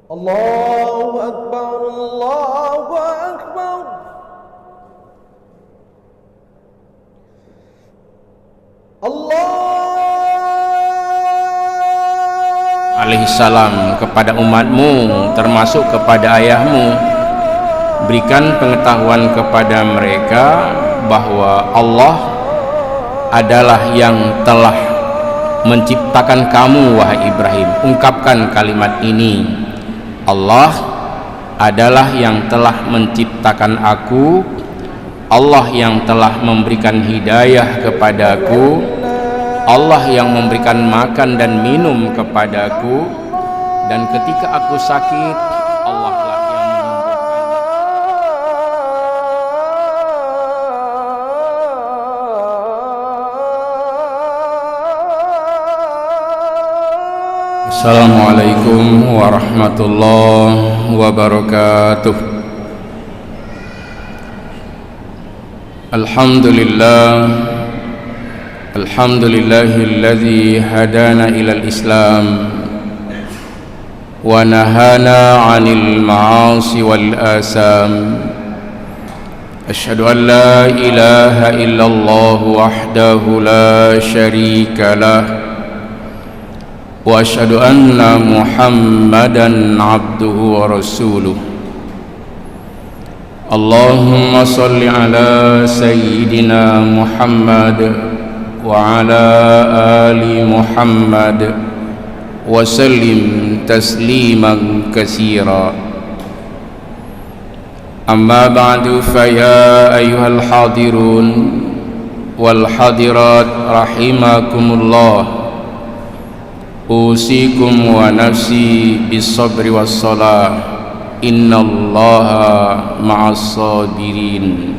Allahu Akbar, Allahu Akbar. Alaihissalam kepada umatmu, termasuk kepada ayahmu, berikan pengetahuan kepada mereka bahwa Allah adalah yang telah menciptakan kamu, wahai Ibrahim. Ungkapkan kalimat ini, Allah adalah yang telah menciptakan aku, Allah yang telah memberikan hidayah kepadaku, Allah yang memberikan makan dan minum kepadaku, dan ketika aku sakit, Allah lah yang menyembuhkan. Assalamualaikum warahmatullahi wabarakatuh. Alhamdulillahilladzi hadana ilal Islam wa nahana 'anil ma'asi wal asam. Asyhadu an la ilaha illallah wahdahu la syarika lah wa asyhadu anna Muhammadan 'abduhu wa rasuluh. Allahumma salli ala sayyidina Muhammad wa ala ali Muhammad wa sallim tasliman katsira. Amma ba'du, fa ya ayyuhal hadirun wal hadirat rahimakumullah, usikum wa nafsi bis sabri was salah, innallaha ma'as sabirin.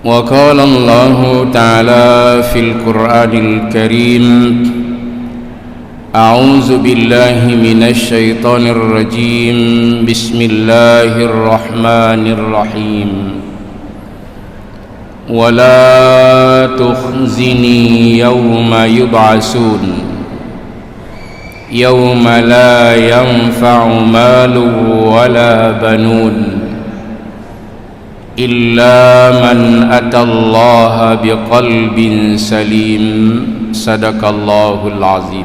Wa qala Allahu ta'ala fil Qur'anil Karim, a'udzu billahi minasy syaithanir rajim, bismillahirrahmanirrahim. Wa la tukhzini yawma yub'atsun, yawma la yanfa'u malun wala banun illa man atallaha biqalbin salim. Sadaqallahul azim.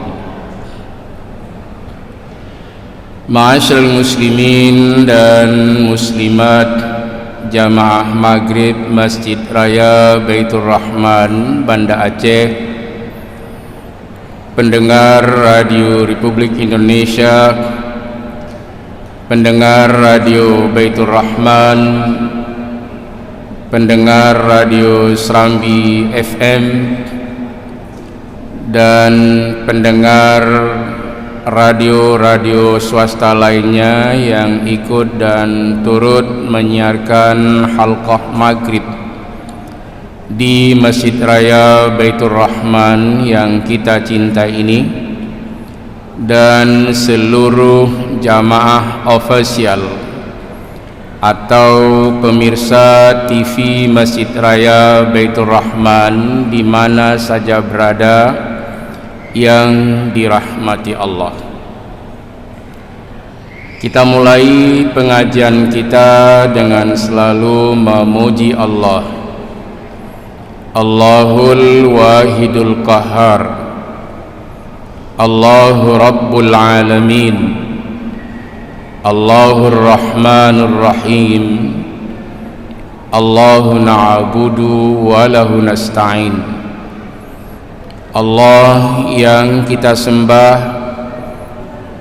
Ma'asyiral muslimin dan muslimat Jamaah Maghrib Masjid Raya Baitur Rahman, Banda Aceh, pendengar Radio Republik Indonesia, pendengar Radio Baitur Rahman, pendengar Radio Serambi FM, dan pendengar radio-radio swasta lainnya yang ikut dan turut menyiarkan halqah maghrib di Masjid Raya Baitur Rahman yang kita cintai ini, dan seluruh jamaah ofisial atau pemirsa TV Masjid Raya Baitur Rahman di mana saja berada yang dirahmati Allah. Kita mulai pengajian kita dengan selalu memuji Allah. Allahul Wahidul Qahhar, Allahu Rabbul Alamin, Allahur Rahmanur Rahim, Allahu na'budu wa lahu nasta'in. Allah yang kita sembah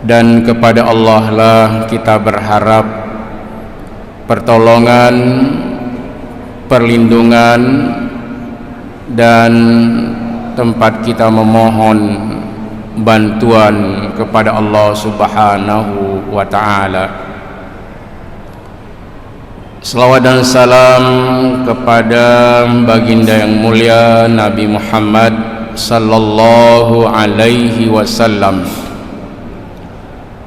dan kepada Allah lah kita berharap pertolongan, perlindungan, dan tempat kita memohon bantuan kepada Allah Subhanahu wa ta'ala. Selawat dan salam kepada baginda yang mulia Nabi Muhammad sallallahu alaihi wasallam,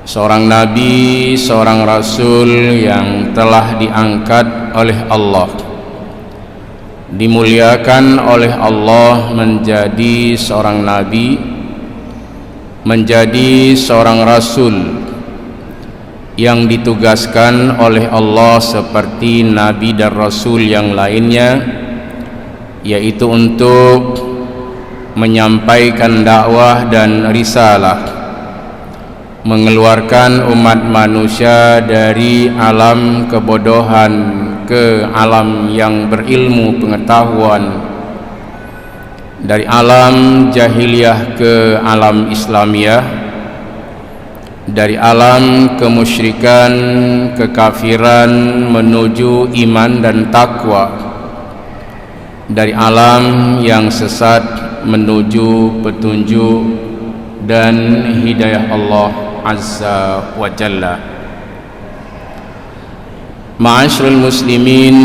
seorang nabi, seorang rasul yang telah diangkat oleh Allah, dimuliakan oleh Allah menjadi seorang nabi, menjadi seorang rasul yang ditugaskan oleh Allah seperti nabi dan rasul yang lainnya, yaitu untuk menyampaikan dakwah dan risalah, mengeluarkan umat manusia dari alam kebodohan ke alam yang berilmu pengetahuan, dari alam jahiliyah ke alam Islamiyah, dari alam kemusyrikan, kekafiran menuju iman dan takwa, dari alam yang sesat menuju petunjuk dan hidayah Allah Azza wa Jalla. Ma'asyiral muslimin,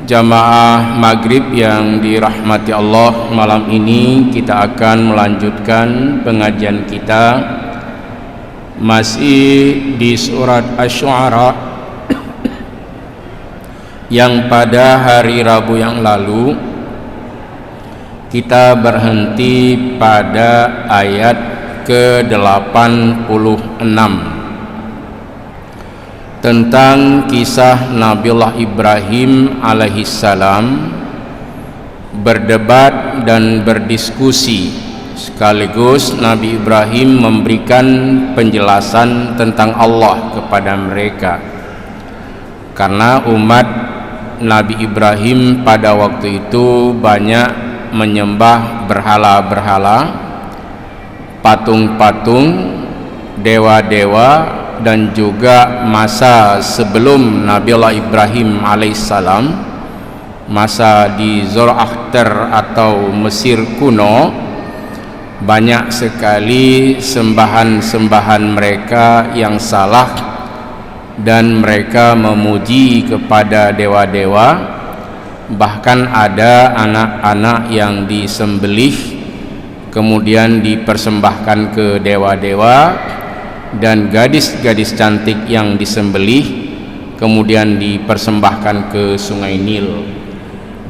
jamaah maghrib yang dirahmati Allah, malam ini kita akan melanjutkan pengajian kita masih di surat Asy-Syu'ara yang pada hari Rabu yang lalu kita berhenti pada ayat ke-86 tentang kisah Nabiullah Ibrahim alaihissalam berdebat dan berdiskusi, sekaligus Nabi Ibrahim memberikan penjelasan tentang Allah kepada mereka, karena umat Nabi Ibrahim pada waktu itu banyak menyembah berhala-berhala, patung-patung, dewa-dewa, dan juga masa sebelum Nabiullah Ibrahim alaihissalam, masa di Zoroaster atau Mesir kuno, banyak sekali sembahan-sembahan mereka yang salah, dan mereka memuji kepada dewa-dewa. Bahkan ada anak-anak yang disembelih kemudian dipersembahkan ke dewa-dewa, dan gadis-gadis cantik yang disembelih kemudian dipersembahkan ke Sungai Nil.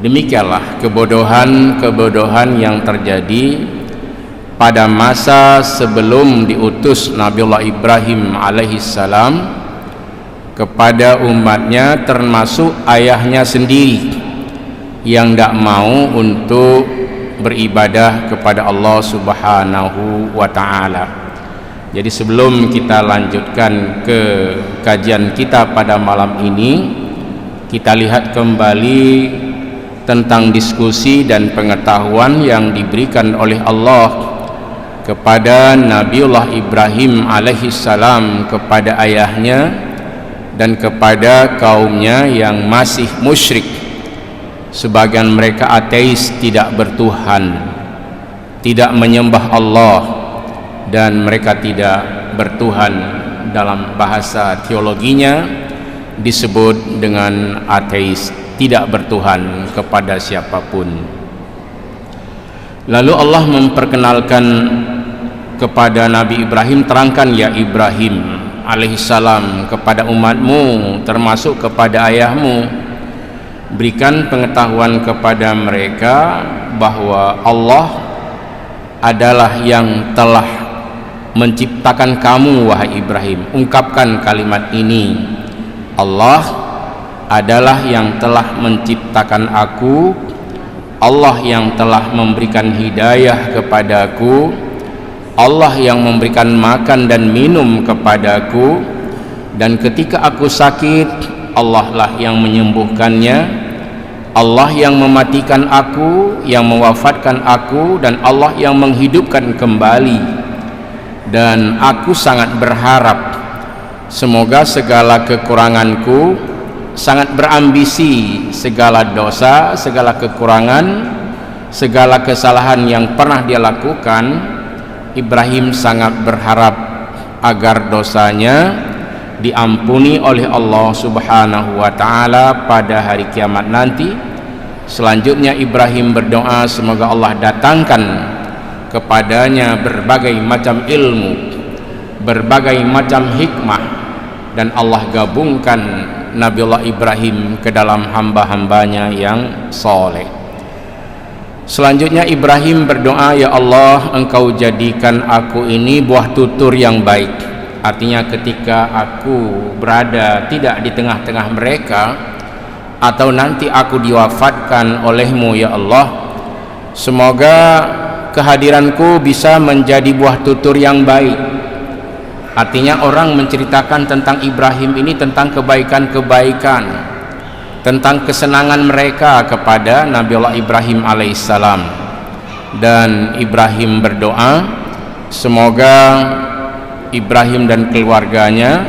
Demikianlah kebodohan-kebodohan yang terjadi pada masa sebelum diutus Nabiullah Ibrahim alaihissalam kepada umatnya, termasuk ayahnya sendiri yang tidak mau untuk beribadah kepada Allah Subhanahu wa ta'ala. Jadi sebelum kita lanjutkan ke kajian kita pada malam ini, kita lihat kembali tentang diskusi dan pengetahuan yang diberikan oleh Allah kepada Nabiullah Ibrahim alaihissalam, kepada ayahnya dan kepada kaumnya yang masih musyrik. Sebagian mereka ateis, tidak bertuhan, tidak menyembah Allah, dan mereka tidak bertuhan. Dalam bahasa teologinya disebut dengan ateis, tidak bertuhan kepada siapapun. Lalu Allah memperkenalkan kepada Nabi Ibrahim, terangkan ya Ibrahim alaihissalam kepada umatmu, termasuk kepada ayahmu, berikan pengetahuan kepada mereka bahwa Allah adalah yang telah menciptakan kamu, wahai Ibrahim. Ungkapkan kalimat ini, Allah adalah yang telah menciptakan aku, Allah yang telah memberikan hidayah kepadaku, Allah yang memberikan makan dan minum kepadaku, dan ketika aku sakit, Allah lah yang menyembuhkannya, Allah yang mematikan aku, yang mewafatkan aku, dan Allah yang menghidupkan kembali. Dan aku sangat berharap semoga segala kekuranganku, sangat berambisi segala dosa, segala kekurangan, segala kesalahan yang pernah dia lakukan. Ibrahim sangat berharap agar dosanya diampuni oleh Allah Subhanahu wa ta'ala pada hari kiamat nanti. Selanjutnya Ibrahim berdoa semoga Allah datangkan kepadanya berbagai macam ilmu, berbagai macam hikmah, dan Allah gabungkan Nabiullah Ibrahim ke dalam hamba-hambanya yang soleh. Selanjutnya Ibrahim berdoa, ya Allah, engkau jadikan aku ini buah tutur yang baik. Artinya ketika aku berada tidak di tengah-tengah mereka, atau nanti aku diwafatkan olehmu ya Allah, semoga kehadiranku bisa menjadi buah tutur yang baik. Artinya orang menceritakan tentang Ibrahim ini tentang kebaikan-kebaikan, tentang kesenangan mereka kepada Nabiullah Ibrahim alaihissalam. Dan Ibrahim berdoa, semoga Ibrahim dan keluarganya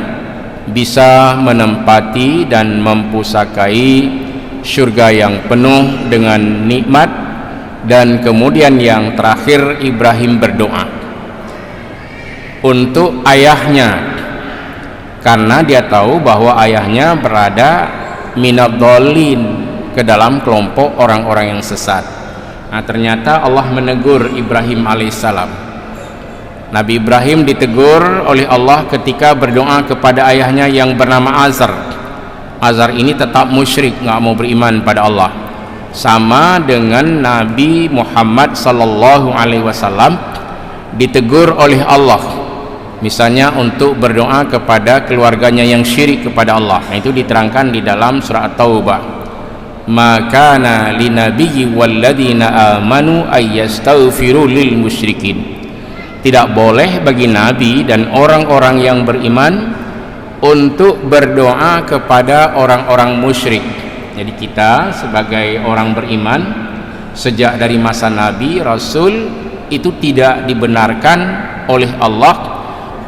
bisa menempati dan mempusakai surga yang penuh dengan nikmat. Dan kemudian yang terakhir Ibrahim berdoa untuk ayahnya, karena dia tahu bahwa ayahnya berada minadhdallin, ke dalam kelompok orang-orang yang sesat. Nah, ternyata Allah menegur Ibrahim alaihissalam. Nabi Ibrahim ditegur oleh Allah ketika berdoa kepada ayahnya yang bernama Azar. Azar ini tetap musyrik, nggak mau beriman pada Allah, sama dengan Nabi Muhammad sallallahu alaihi wasallam ditegur oleh Allah, misalnya untuk berdoa kepada keluarganya yang syirik kepada Allah. Nah, itu diterangkan di dalam surah At-Taubah. Makana linabiyyi walladzina amanu ayyastaghfiru lil musyrikin. Tidak boleh bagi nabi dan orang-orang yang beriman untuk berdoa kepada orang-orang musyrik. Jadi kita sebagai orang beriman sejak dari masa nabi rasul itu tidak dibenarkan oleh Allah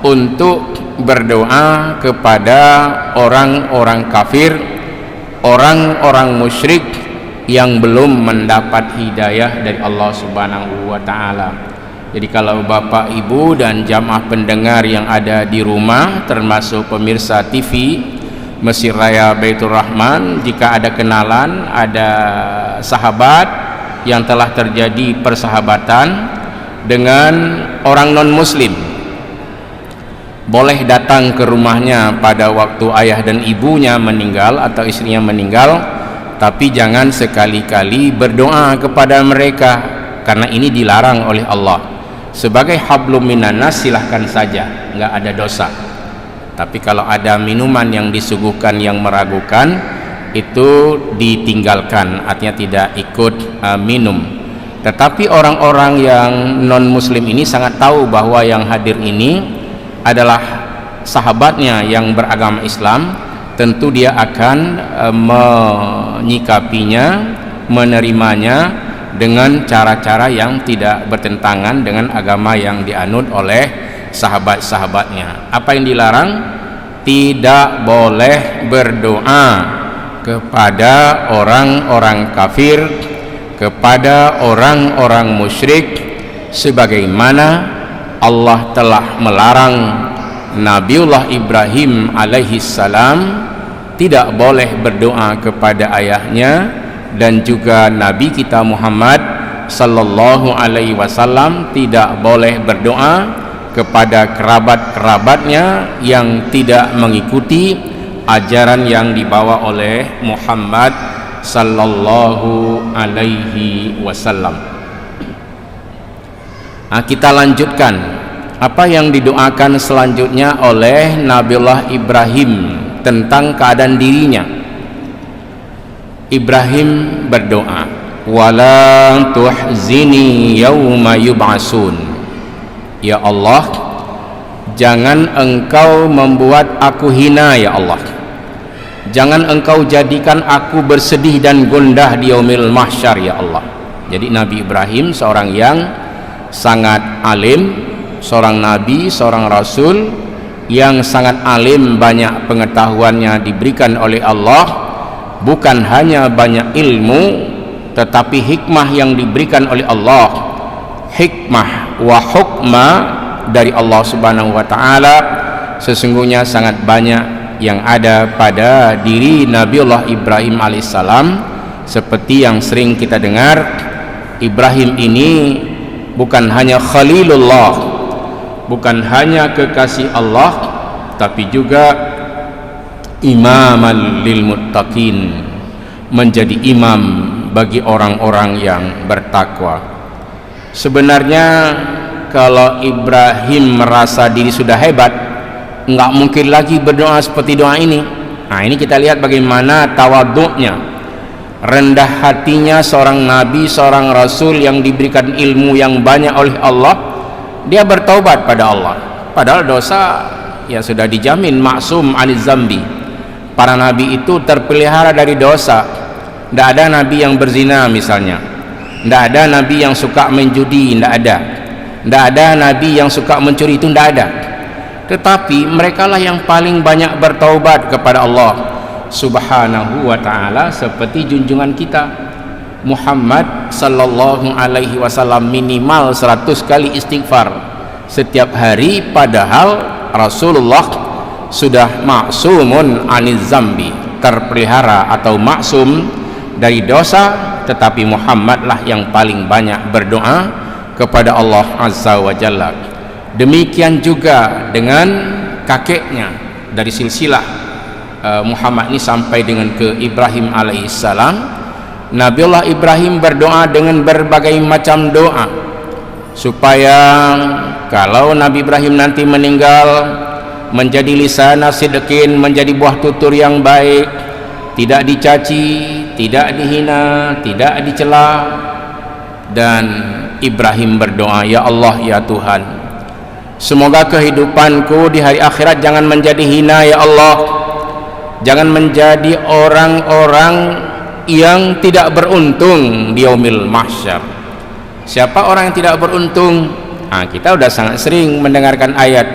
untuk berdoa kepada orang-orang kafir, orang-orang musyrik yang belum mendapat hidayah dari Allah Subhanahu wa taala. Jadi kalau Bapak Ibu dan jamaah pendengar yang ada di rumah, termasuk pemirsa TV Masjid Raya Baitur Rahman, jika ada kenalan, ada sahabat yang telah terjadi persahabatan dengan orang non muslim, boleh datang ke rumahnya pada waktu ayah dan ibunya meninggal atau istrinya meninggal, tapi jangan sekali-kali berdoa kepada mereka, karena ini dilarang oleh Allah. Sebagai hablum minan nas silahkan saja, nggak ada dosa. Tapi kalau ada minuman yang disuguhkan yang meragukan, itu ditinggalkan, artinya tidak ikut minum. Tetapi orang-orang yang non muslim ini sangat tahu bahwa yang hadir ini adalah sahabatnya yang beragama Islam, tentu dia akan menyikapinya, menerimanya dengan cara-cara yang tidak bertentangan dengan agama yang dianut oleh sahabat-sahabatnya. Apa yang dilarang? Tidak boleh berdoa kepada orang-orang kafir, kepada orang-orang musyrik, sebagaimana Allah telah melarang Nabiullah Ibrahim alaihissalam tidak boleh berdoa kepada ayahnya, dan juga Nabi kita Muhammad sallallahu alaihi wasallam tidak boleh berdoa kepada kerabat-kerabatnya yang tidak mengikuti ajaran yang dibawa oleh Muhammad sallallahu alaihi wasallam. Nah, kita lanjutkan apa yang didoakan selanjutnya oleh Nabiullah Ibrahim tentang keadaan dirinya. Ibrahim berdoa, wala tuhzini yauma yub'asun. Ya Allah, jangan engkau membuat aku hina ya Allah. Jangan engkau jadikan aku bersedih dan gundah di yaumil mahsyar ya Allah. Jadi Nabi Ibrahim seorang yang sangat alim, seorang nabi, seorang rasul yang sangat alim, banyak pengetahuannya diberikan oleh Allah. Bukan hanya banyak ilmu, tetapi hikmah yang diberikan oleh Allah, hikmah wa hukma dari Allah Subhanahu wa taala sesungguhnya sangat banyak yang ada pada diri Nabiullah Ibrahim alaihissalam. Seperti yang sering kita dengar, Ibrahim ini bukan hanya Khalilullah, bukan hanya kekasih Allah, tapi juga imaman lil muttaqin, menjadi imam bagi orang-orang yang bertakwa. Sebenarnya kalau Ibrahim merasa diri sudah hebat, enggak mungkin lagi berdoa seperti doa ini. Nah, ini kita lihat bagaimana tawaduknya, rendah hatinya seorang nabi, seorang rasul yang diberikan ilmu yang banyak oleh Allah. Dia bertaubat pada Allah, padahal dosa ya sudah dijamin maksum aniz zambi. Para nabi itu terpelihara dari dosa. Tidak ada nabi yang berzina misalnya, tidak ada nabi yang suka menjudi, tidak ada. Tidak ada nabi yang suka mencuri, itu tidak ada. Tetapi merekalah yang paling banyak bertaubat kepada Allah Subhanahu wa ta'ala, seperti junjungan kita Muhammad sallallahu alaihi wasallam minimal 100 kali istighfar setiap hari, padahal Rasulullah sudah maksumun aniz zambi, terpelihara atau maksum dari dosa, tetapi Muhammadlah yang paling banyak berdoa kepada Allah Azza wa Jalla. Demikian juga dengan kakeknya, dari silsilah Muhammad ini sampai dengan ke Ibrahim alaihissalam. Nabiullah Ibrahim berdoa dengan berbagai macam doa supaya kalau Nabi Ibrahim nanti meninggal menjadi lisana sidqin, menjadi buah tutur yang baik, tidak dicaci, tidak dihina, tidak dicela. Dan Ibrahim berdoa, ya Allah, ya Tuhan, semoga kehidupanku di hari akhirat jangan menjadi hina, ya Allah. Jangan menjadi orang-orang yang tidak beruntung di yaumil mahsyar. Siapa orang yang tidak beruntung? Nah, kita sudah sangat sering mendengarkan ayat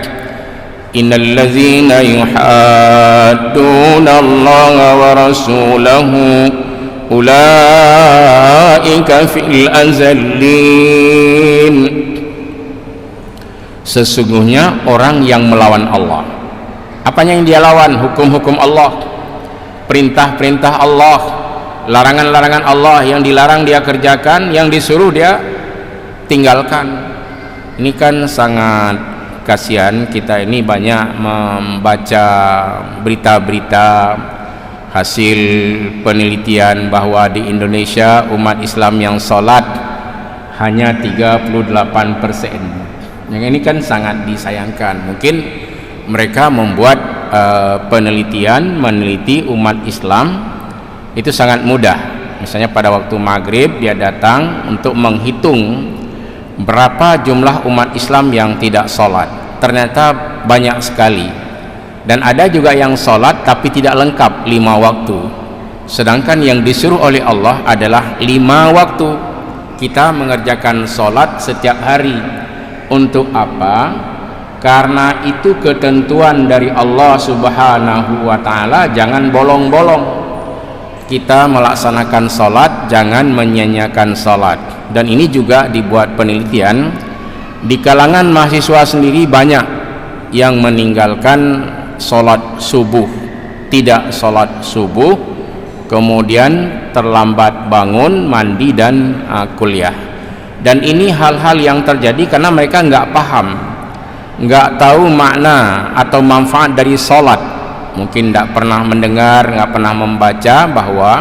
innal ladzina yuhadduna Allaha wa rasulahu ulaika fil azallin. Sesungguhnya orang yang melawan Allah. Apanya yang dia lawan? Hukum-hukum Allah, perintah-perintah Allah, larangan-larangan Allah. Yang dilarang dia kerjakan, yang disuruh dia tinggalkan. Ini kan sangat kasihan. Kita ini banyak membaca berita-berita hasil penelitian bahwa di Indonesia umat Islam yang sholat hanya 38%. Yang ini kan sangat disayangkan. Mungkin mereka membuat meneliti umat Islam itu sangat mudah. Misalnya pada waktu maghrib dia datang untuk menghitung berapa jumlah umat Islam yang tidak sholat. Ternyata banyak sekali. Dan ada juga yang sholat tapi tidak lengkap 5 waktu. Sedangkan yang disuruh oleh Allah adalah 5 waktu. Kita mengerjakan sholat setiap hari. Untuk apa? Karena itu ketentuan dari Allah Subhanahu wa ta'ala. Jangan bolong-bolong. Kita melaksanakan sholat, jangan menyia-nyiakan sholat. Dan ini juga dibuat penelitian. Di kalangan mahasiswa sendiri banyak yang meninggalkan sholat subuh, tidak sholat subuh, kemudian terlambat bangun, mandi dan kuliah. Dan ini hal-hal yang terjadi karena mereka nggak paham, nggak tahu makna atau manfaat dari sholat. Mungkin nggak pernah mendengar, nggak pernah membaca bahwa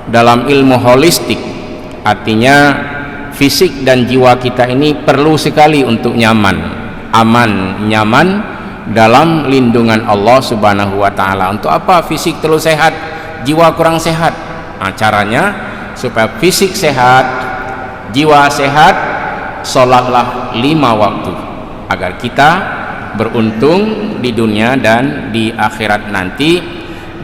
dalam ilmu holistik, artinya fisik dan jiwa kita ini perlu sekali untuk nyaman, aman, nyaman dalam lindungan Allah Subhanahu wa ta'ala. Untuk apa fisik terus sehat, jiwa kurang sehat? Nah, caranya supaya fisik sehat, jiwa sehat, sholatlah 5 waktu agar kita beruntung di dunia dan di akhirat nanti.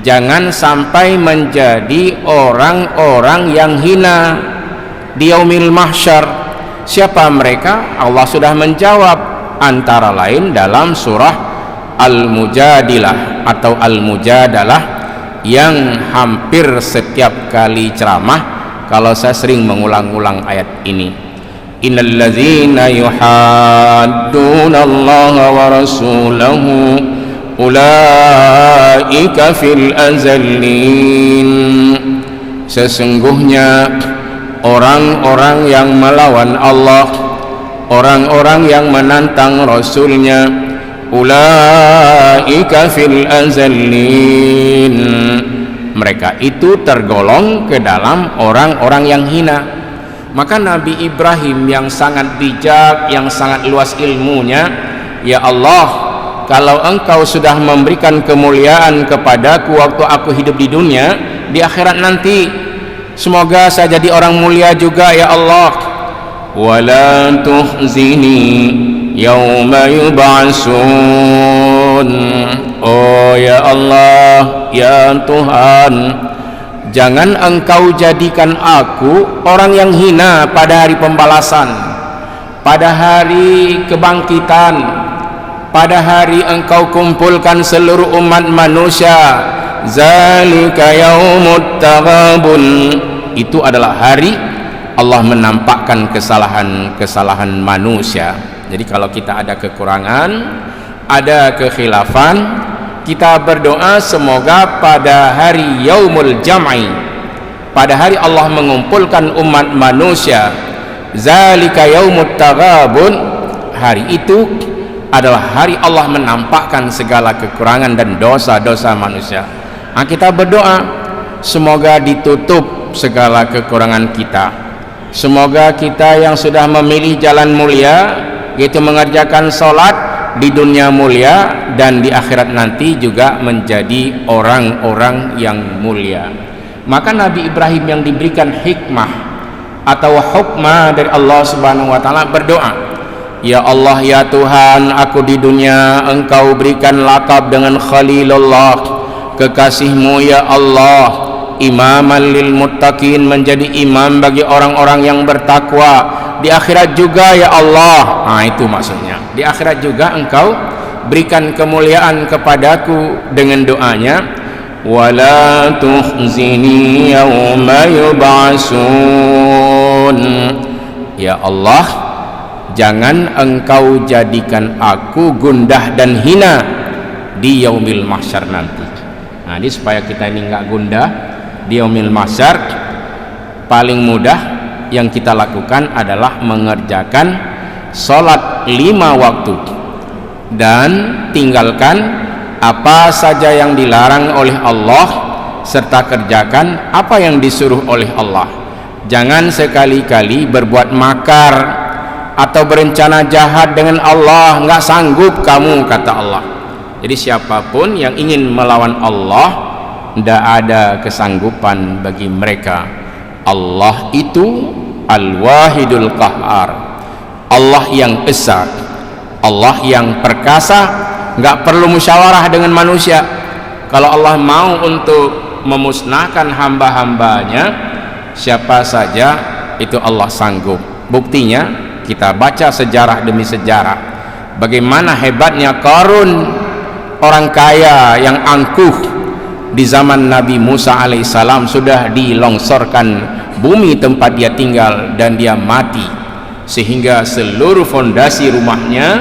Jangan sampai menjadi orang-orang yang hina di yaumil mahsyar. Siapa mereka? Allah sudah menjawab, antara lain dalam surah Al-Mujadilah atau Al-Mujadalah yang hampir setiap kali ceramah kalau saya sering mengulang-ulang ayat ini. Innal ladzina yuhadduna Allaha wa rasulahu ulaika fil azallin. Sesungguhnya orang-orang yang melawan Allah, orang-orang yang menantang Rasulnya, ulaika fil azallin, mereka itu tergolong ke dalam orang-orang yang hina. Maka Nabi Ibrahim yang sangat bijak, yang sangat luas ilmunya, ya Allah, kalau engkau sudah memberikan kemuliaan kepadaku waktu aku hidup di dunia, di akhirat nanti semoga saya jadi orang mulia juga ya Allah. Wala tuhzini yauma yub'atsun. Oh ya Allah, ya Tuhan, jangan engkau jadikan aku orang yang hina pada hari pembalasan, pada hari kebangkitan, pada hari engkau kumpulkan seluruh umat manusia. Zalika yaumut taghabun. Itu adalah hari Allah menampakkan kesalahan manusia. Jadi kalau kita ada kekurangan, ada kekhilafan, kita berdoa semoga pada hari yaumul jam'i, pada hari Allah mengumpulkan umat manusia, zalika yaumut taghabun, hari itu adalah hari Allah menampakkan segala kekurangan dan dosa-dosa manusia. Nah, kita berdoa semoga ditutup segala kekurangan kita. Semoga kita yang sudah memilih jalan mulia, yaitu mengerjakan sholat di dunia mulia dan di akhirat nanti juga menjadi orang-orang yang mulia. Maka Nabi Ibrahim yang diberikan hikmah atau hukmah dari Allah Subhanahu wa taala berdoa, ya Allah, ya Tuhan, aku di dunia engkau berikan lakab dengan Khalilullah, kekasihmu ya Allah, imaman lil muttaqin, menjadi imam bagi orang-orang yang bertakwa. Di akhirat juga ya Allah. Nah, itu maksudnya, di akhirat juga engkau berikan kemuliaan kepadaku dengan doanya, wala tuhzini yauma yub'atsun. Ya Allah, jangan engkau jadikan aku gundah dan hina di yaumil mahsyar nanti. Nah, ini supaya kita ini enggak gundah di yaumil mahsyar, paling mudah yang kita lakukan adalah mengerjakan sholat 5 waktu dan tinggalkan apa saja yang dilarang oleh Allah, serta kerjakan apa yang disuruh oleh Allah. Jangan sekali-kali berbuat makar atau berencana jahat dengan Allah. Nggak sanggup kamu, kata Allah. Jadi siapapun yang ingin melawan Allah, tidak ada kesanggupan bagi mereka. Allah itu Al-Wahidul Qahhar, Allah yang esa, Allah yang perkasa, nggak perlu musyawarah dengan manusia. Kalau Allah mau untuk memusnahkan hamba-hambanya, siapa saja itu Allah sanggup. Buktinya kita baca sejarah demi sejarah, bagaimana hebatnya Qarun, orang kaya yang angkuh di zaman Nabi Musa alaihissalam, sudah dilongsorkan bumi tempat dia tinggal dan dia mati, sehingga seluruh fondasi rumahnya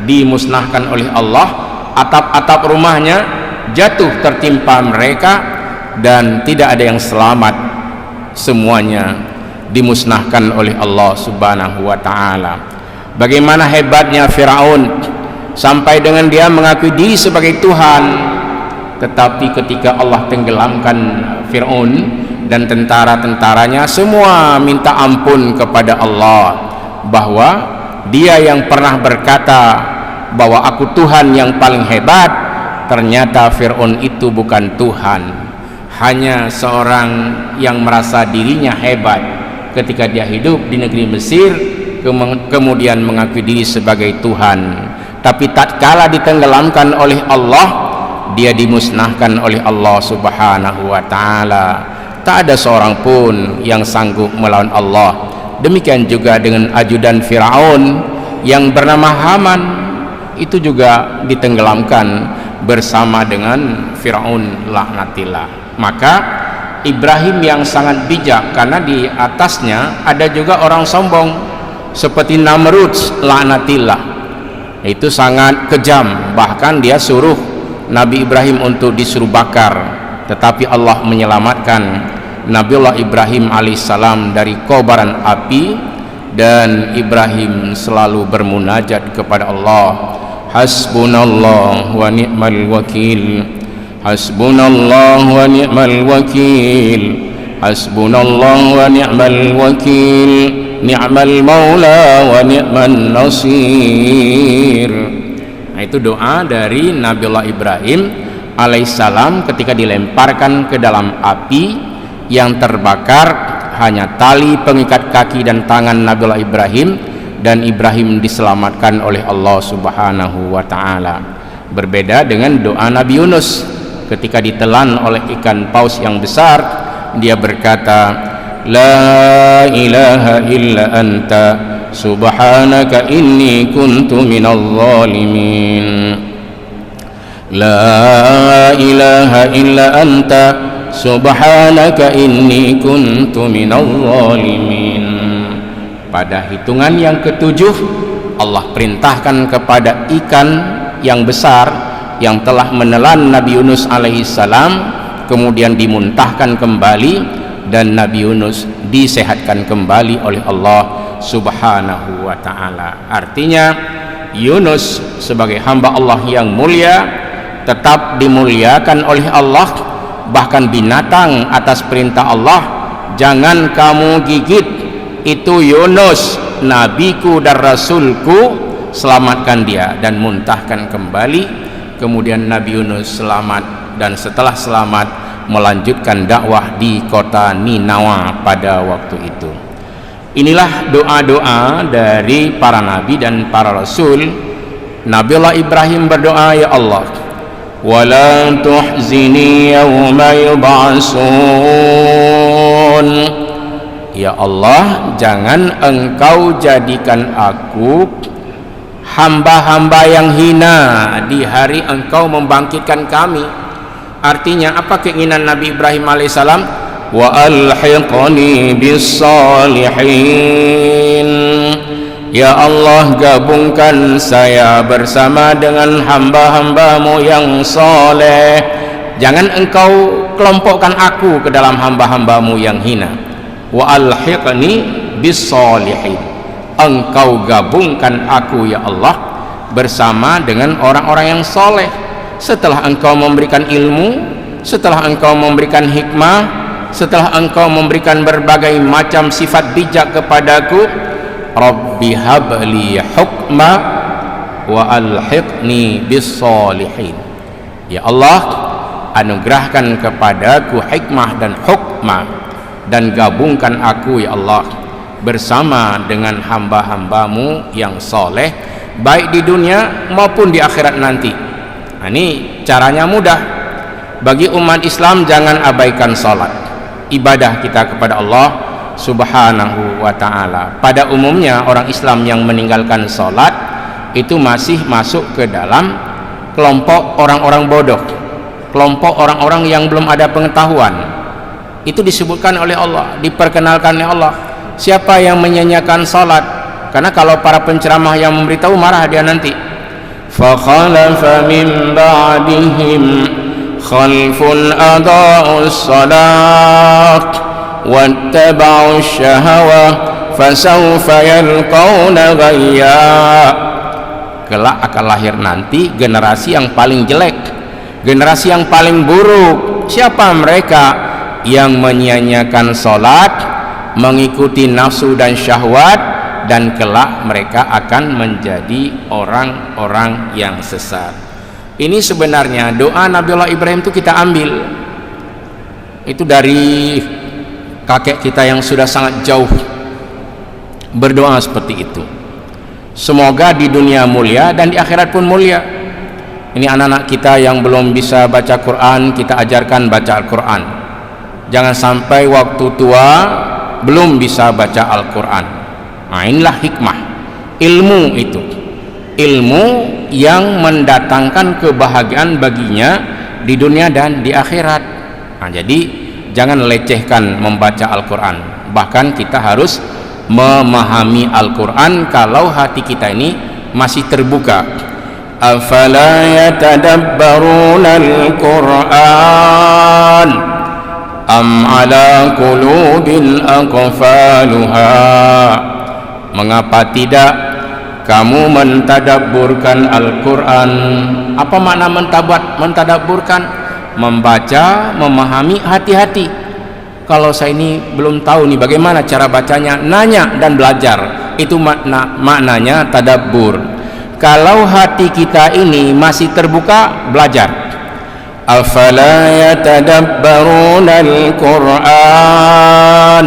dimusnahkan oleh Allah, atap-atap rumahnya jatuh tertimpa mereka dan tidak ada yang selamat, semuanya dimusnahkan oleh Allah Subhanahu wa taala. Bagaimana hebatnya Firaun, sampai dengan dia mengakui diri sebagai Tuhan, tetapi ketika Allah tenggelamkan Firaun dan tentara-tentaranya, semua minta ampun kepada Allah, bahwa dia yang pernah berkata bahwa aku Tuhan yang paling hebat, ternyata Fir'aun itu bukan Tuhan, hanya seorang yang merasa dirinya hebat ketika dia hidup di negeri Mesir, kemudian mengakui diri sebagai Tuhan. Tapi tatkala ditenggelamkan oleh Allah, dia dimusnahkan oleh Allah Subhanahu wa taala. Tak ada seorang pun yang sanggup melawan Allah. Demikian juga dengan ajudan Firaun yang bernama Haman, itu juga ditenggelamkan bersama dengan Firaun laknatillah. Maka Ibrahim yang sangat bijak, karena di atasnya ada juga orang sombong seperti Namrud laknatillah, itu sangat kejam, bahkan dia suruh Nabi Ibrahim untuk disuruh bakar, tetapi Allah menyelamatkan Nabiullah Ibrahim alaihissalam dari kobaran api, dan Ibrahim selalu bermunajat kepada Allah, hasbunallah wa ni'mal wakil, Hasbunallahu wa ni'mal wakil. Hasbunallahu wa ni'mal wakil. Ni'mal maula wa ni'man nasir. Nah, itu doa dari Nabiullah Ibrahim alaihissalam ketika dilemparkan ke dalam api yang terbakar hanya tali pengikat kaki dan tangan Nabiullah Ibrahim, dan Ibrahim diselamatkan oleh Allah Subhanahu wa taala. Berbeda dengan doa Nabi Yunus ketika ditelan oleh ikan paus yang besar, dia berkata, la ilaha illa anta subhanaka inni kuntu minadh zalimin. La ilaha illa anta subhanaka inni kuntu minadh zalimin. Pada hitungan yang ketujuh, Allah perintahkan kepada ikan yang besar yang telah menelan Nabi Yunus alaihissalam, kemudian dimuntahkan kembali, dan Nabi Yunus disehatkan kembali oleh Allah Subhanahu wa ta'ala. Artinya Yunus sebagai hamba Allah yang mulia tetap dimuliakan oleh Allah. Bahkan binatang atas perintah Allah, jangan kamu gigit, itu Yunus, nabiku dan rasulku, selamatkan dia, dan muntahkan kembali. Kemudian Nabi Yunus selamat, dan setelah selamat melanjutkan dakwah di kota Ninawa pada waktu itu. Inilah doa-doa dari para nabi dan para rasul. Nabiullah Ibrahim berdoa, ya Allah, wala tuhzini yawma yub'atsun. Ya Allah, jangan engkau jadikan aku hamba-hamba yang hina di hari engkau membangkitkan kami. Artinya apa keinginan Nabi Ibrahim alaihissalam? Wa alhiqni bis salihin. Ya Allah, gabungkan saya bersama dengan hamba-hambamu yang soleh. Jangan engkau kelompokkan aku ke dalam hamba-hambamu yang hina. Wa alhiqni bis salihin. Engkau gabungkan aku ya Allah bersama dengan orang-orang yang soleh. Setelah engkau memberikan ilmu, setelah engkau memberikan hikmah, setelah engkau memberikan berbagai macam sifat bijak kepadaku, Rabbi habli hukma wa alhiqni bis salihin. Ya Allah, anugerahkan kepadaku hikmah dan hukmah, dan gabungkan aku ya Allah bersama dengan hamba-hambamu yang soleh, baik di dunia maupun di akhirat nanti. Nah, ini caranya mudah. Bagi umat Islam, jangan abaikan salat, ibadah kita kepada Allah Subhanahu wa ta'ala. Pada umumnya orang Islam yang meninggalkan salat itu masih masuk ke dalam kelompok orang-orang bodoh, kelompok orang-orang yang belum ada pengetahuan. Itu disebutkan oleh Allah, diperkenalkan oleh Allah. Siapa yang menyanyiakan salat? Karena kalau para penceramah yang memberitahu, marah dia nanti. فَخَلَفَ مِنْ بَعْدِهِمْ خَلْفٌ أَضَاعُوا الصَّلَاةَ وَاتَّبَعُوا الشَّهَوَةَ فَسَوْفَ يَلْقَوْنَ غَيًّا. Kelak akan lahir nanti generasi yang paling jelek, generasi yang paling buruk. Siapa mereka? Yang menyia-nyiakan salat, mengikuti nafsu dan syahwat, dan kelak mereka akan menjadi orang-orang yang sesat. Ini sebenarnya doa Nabiullah Ibrahim itu kita ambil itu dari kakek kita yang sudah sangat jauh, berdoa seperti itu. Semoga di dunia mulia dan di akhirat pun mulia. Ini anak-anak kita yang belum bisa baca Quran, kita ajarkan baca Al-Quran. Jangan sampai waktu tua belum bisa baca Al-Quran. Nah, inilah hikmah ilmu itu, ilmu yang mendatangkan kebahagiaan baginya di dunia dan di akhirat. Nah, jadi jangan lecehkan membaca Al-Quran. Bahkan kita harus memahami Al-Quran kalau hati kita ini masih terbuka. Afala yatadabbaruna al-Quran am ala qulubin aqfaluha. Mengapa tidak kamu mentadabburkan Al-Quran? Apa makna mentadabburkan? membaca, memahami, hati-hati. Kalau saya ini belum tahu nih bagaimana cara bacanya, nanya dan belajar. Itu maknanya tadabbur. Kalau hati kita ini masih terbuka, belajar. Afala yatadabbaruna al-Qur'an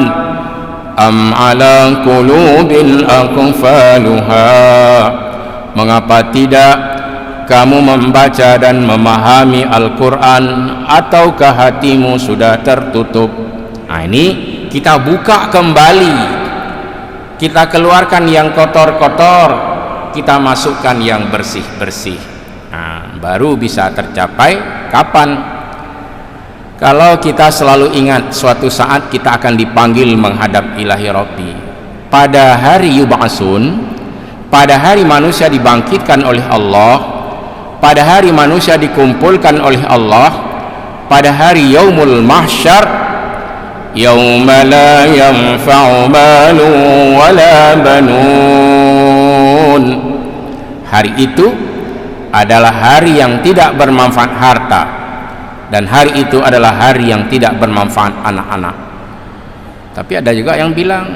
am ala qulubin aqfaluha. Mengapa tidak kamu membaca dan memahami Al-Quran, ataukah hatimu sudah tertutup? Nah, ini kita buka kembali, kita keluarkan yang kotor-kotor, kita masukkan yang bersih-bersih. Nah, baru bisa tercapai. Kapan? Kalau kita selalu ingat suatu saat kita akan dipanggil menghadap Ilahi Rabbi. Pada hari yub'asun, pada hari manusia dibangkitkan oleh Allah, pada hari manusia dikumpulkan oleh Allah, pada hari yaumul mahsyar, yauma la yanfa'u malun wala banun. Hari itu adalah hari yang tidak bermanfaat harta, dan hari itu adalah hari yang tidak bermanfaat anak-anak. Tapi ada juga yang bilang,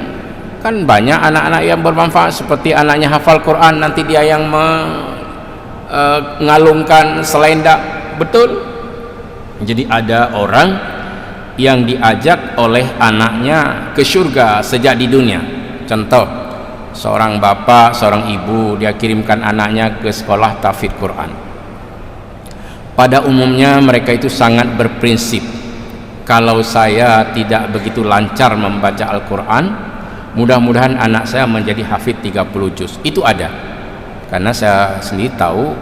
kan banyak anak-anak yang bermanfaat, seperti anaknya hafal Quran, nanti dia yang mengalungkan selendang. Betul. Jadi ada orang yang diajak oleh anaknya ke surga sejak di dunia. Contoh, seorang bapak, seorang ibu, dia kirimkan anaknya ke sekolah tahfidz Quran. Pada umumnya mereka itu sangat berprinsip, kalau saya tidak begitu lancar membaca Al-Quran, mudah-mudahan anak saya menjadi hafidz 30 juz. Itu ada, karena saya sendiri tahu,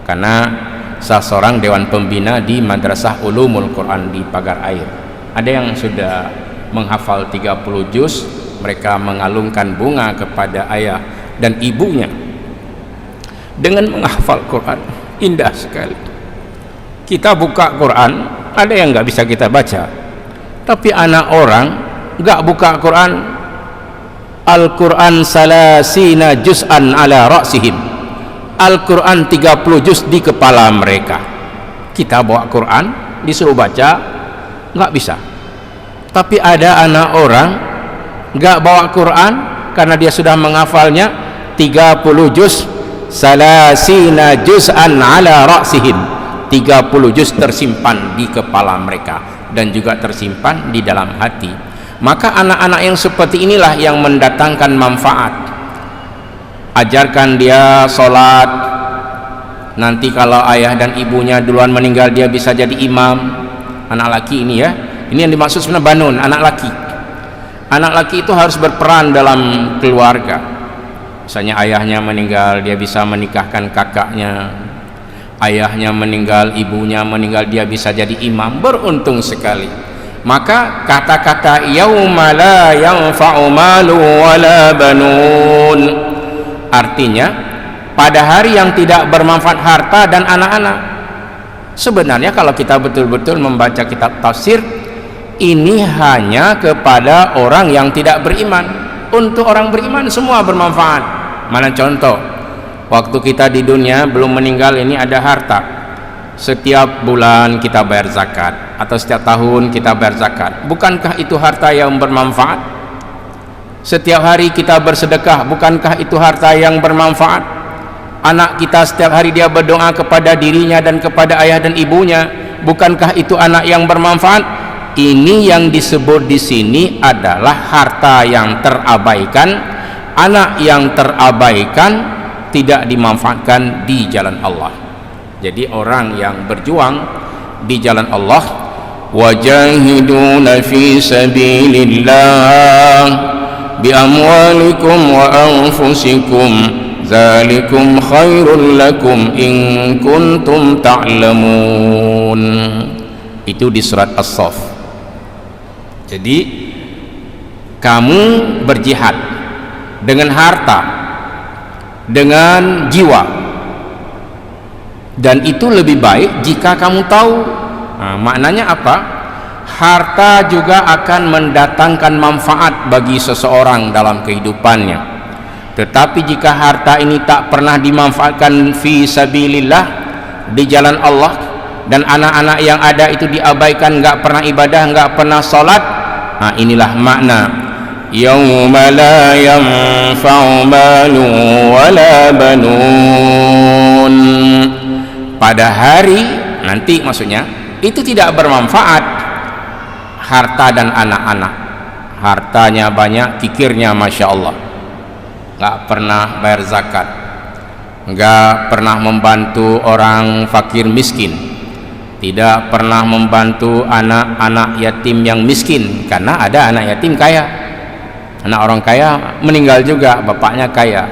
karena salah seorang dewan pembina di Madrasah Ulumul Quran di Pagar Air. Ada yang sudah menghafal 30 juz, mereka mengalungkan bunga kepada ayah dan ibunya dengan menghafal Quran. Indah sekali. Kita buka Quran, ada yang nggak bisa kita baca, tapi anak orang nggak buka Quran, Al-Quran salasina juz'an ala ra'sihim, Al-Quran 30 juz di kepala mereka. Kita bawa Quran, disuruh baca, nggak bisa. Tapi ada anak orang nggak bawa Quran, karena dia sudah menghafalnya 30 juz, salasina juz'an ala ra'sihim, 30 juz tersimpan di kepala mereka dan juga tersimpan di dalam hati. Maka anak-anak yang seperti inilah yang mendatangkan manfaat. Ajarkan dia sholat, nanti kalau ayah dan ibunya duluan meninggal, dia bisa jadi imam. Anak laki ini ya, ini yang dimaksud sebenarnya banun, anak laki. Anak laki itu harus berperan dalam keluarga. Misalnya ayahnya meninggal, dia bisa menikahkan kakaknya. Ayahnya meninggal, ibunya meninggal, dia bisa jadi imam. Beruntung sekali. Maka kata-kata yauma la yanfa'u malu wala banun, artinya pada hari yang tidak bermanfaat harta dan anak-anak. Sebenarnya kalau kita betul-betul membaca kitab tafsir, ini hanya kepada orang yang tidak beriman. Untuk orang beriman semua bermanfaat. Mana contoh? Waktu kita di dunia belum meninggal ini ada harta, setiap bulan kita bayar zakat, atau setiap tahun kita bayar zakat. Bukankah itu harta yang bermanfaat? Setiap hari kita bersedekah, bukankah itu harta yang bermanfaat? Anak kita setiap hari dia berdoa kepada dirinya dan kepada ayah dan ibunya, bukankah itu anak yang bermanfaat? Ini yang disebut di sini adalah harta yang terabaikan, anak yang terabaikan, tidak dimanfaatkan di jalan Allah. Jadi orang yang berjuang di jalan Allah, wajahiduna fi sabilillah bi amwalikum wa anfusikum dzalikum khairul lakum in kuntum ta'lamun. Itu di surat As-Saff. Jadi kamu berjihad dengan harta, dengan jiwa, dan itu lebih baik jika kamu tahu. Nah, maknanya apa? Harta juga akan mendatangkan manfaat bagi seseorang dalam kehidupannya. Tetapi jika harta ini tak pernah dimanfaatkan fi sabilillah, di jalan Allah, dan anak-anak yang ada itu diabaikan, enggak pernah ibadah, enggak pernah salat. Nah, inilah makna yauma la yanfa'u malun wala banun. Pada hari nanti maksudnya itu tidak bermanfaat harta dan anak-anak. Hartanya banyak, kikirnya masya Allah, nggak pernah bayar zakat, nggak pernah membantu orang fakir miskin, tidak pernah membantu anak-anak yatim yang miskin, karena ada anak yatim kaya, anak orang kaya meninggal juga, bapaknya kaya.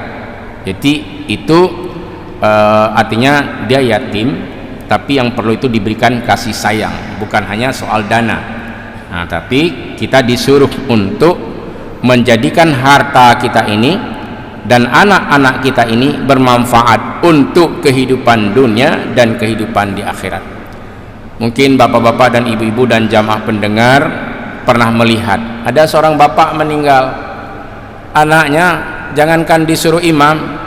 Jadi itu artinya dia yatim, tapi yang perlu itu diberikan kasih sayang, bukan hanya soal dana. Nah, tapi kita disuruh untuk menjadikan harta kita ini dan anak-anak kita ini bermanfaat untuk kehidupan dunia dan kehidupan di akhirat. Mungkin bapak-bapak dan ibu-ibu dan jamaah pendengar pernah melihat ada seorang bapak meninggal, anaknya jangankan disuruh imam,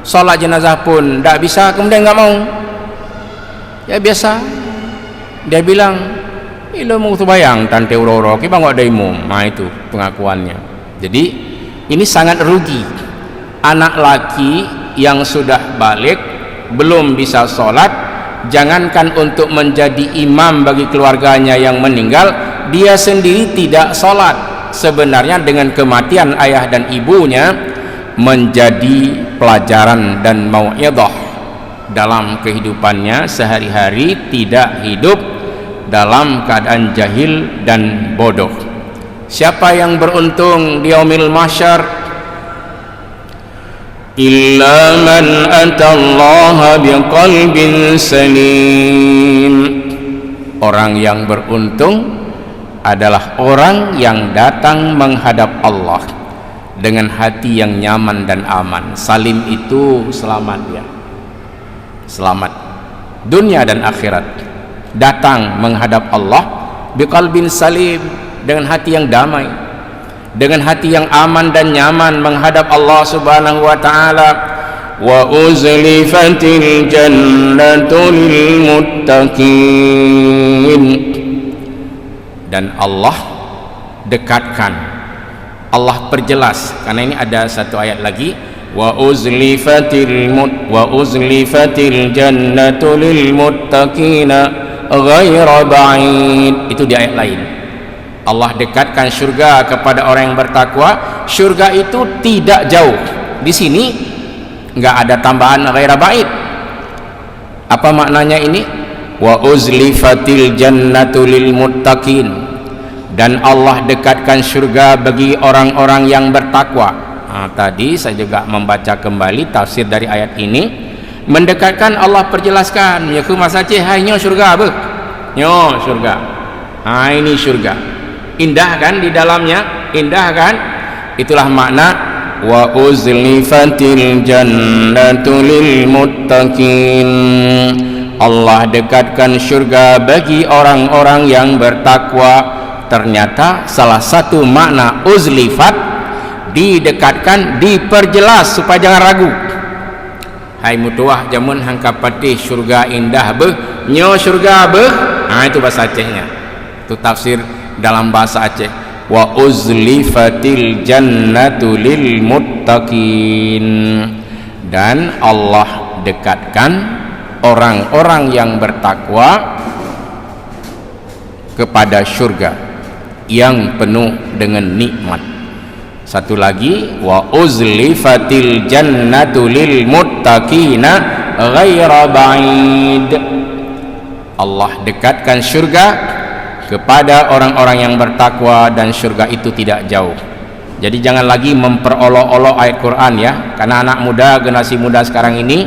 sholat jenazah pun tidak bisa, kemudian nggak mau. Ya biasa, dia bilang ilo mau bayang tante uroro kita nggak ada imam. Nah itu pengakuannya. Jadi ini sangat rugi. Anak laki yang sudah balik belum bisa sholat, jangankan untuk menjadi imam bagi keluarganya yang meninggal, dia sendiri tidak sholat. Sebenarnya dengan kematian ayah dan ibunya menjadi pelajaran dan mau'idhah dalam kehidupannya sehari-hari, tidak hidup dalam keadaan jahil dan bodoh. Siapa yang beruntung di yaumil mahsyar? Illa man atallaha biqalbin salim. Orang yang beruntung adalah orang yang datang menghadap Allah dengan hati yang nyaman dan aman. Salim itu selamat, ya, selamat dunia dan akhirat. Datang menghadap Allah biqalbin salim, dengan hati yang damai, dengan hati yang aman dan nyaman menghadap Allah Subhanahu wa taala. Wa uzlifatil jannatu lil muttaqin. Dan Allah dekatkan, Allah perjelas, karena ini ada satu ayat lagi, wa uzlifatil jannatu lil muttaqina ghaira ba'id. Itu di ayat lain. Allah dekatkan surga kepada orang yang bertakwa. Surga itu tidak jauh. Di sini enggak ada tambahan ghaira ba'id. Apa maknanya ini? Wa uzlifatil jannatu lil muttaqin. Dan Allah dekatkan surga bagi orang-orang yang bertakwa. Nah, tadi saya juga membaca kembali tafsir dari ayat ini. Mendekatkan Allah perjelaskan, ya ku masa ceh hanya surga apa? Nyo surga. Nah, ini surga. Indah kan di dalamnya? Indah kan? Itulah makna wa uzlifatil jannatu lil muttaqin. Allah dekatkan surga bagi orang-orang yang bertakwa. Ternyata salah satu makna uzlifat, didekatkan, diperjelas supaya jangan ragu. Hai mutuah jamun hangka patih surga indah beh, nyo surga beh. Nah itu bahasa Acehnya, itu tafsir dalam bahasa Aceh. Wa uzlifatil jannatu lil muttaqin. Dan Allah dekatkan orang-orang yang bertakwa kepada surga yang penuh dengan nikmat. Satu lagi, wa uzlifatil jannatu lil muttaqina ghaira ba'id. Allah dekatkan surga kepada orang-orang yang bertakwa dan surga itu tidak jauh. Jadi jangan lagi memperolok-olok ayat Quran, ya, karena anak muda, generasi muda sekarang ini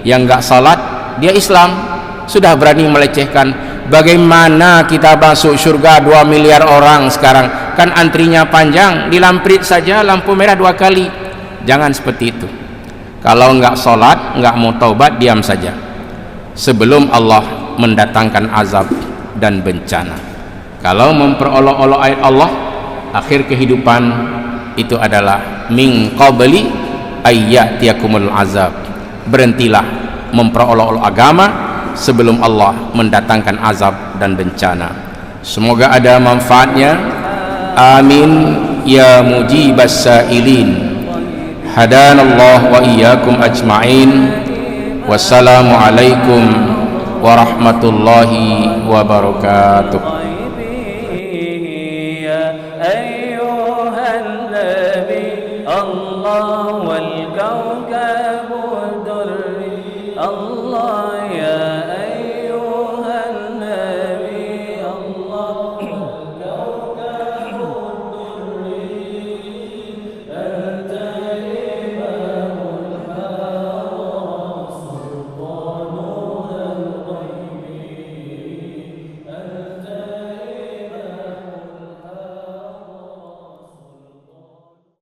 yang enggak salat, dia Islam, sudah berani melecehkan. Bagaimana kita masuk surga 2 miliar orang sekarang, kan antrinya panjang, dilamprit saja lampu merah 2 kali. Jangan seperti itu. Kalau enggak sholat, enggak mau taubat, diam saja sebelum Allah mendatangkan azab dan bencana. Kalau memperolok-olok ayat Allah, akhir kehidupan itu adalah min qabli ayyatiyakumul azab. Berhentilah memperolok-olok agama sebelum Allah mendatangkan azab dan bencana. Semoga ada manfaatnya. Amin ya mujibas sailin. Hadanallah wa iyyakum ajma'in. Wassalamualaikum warahmatullahi wabarakatuh. أيها النبي الله والكوكب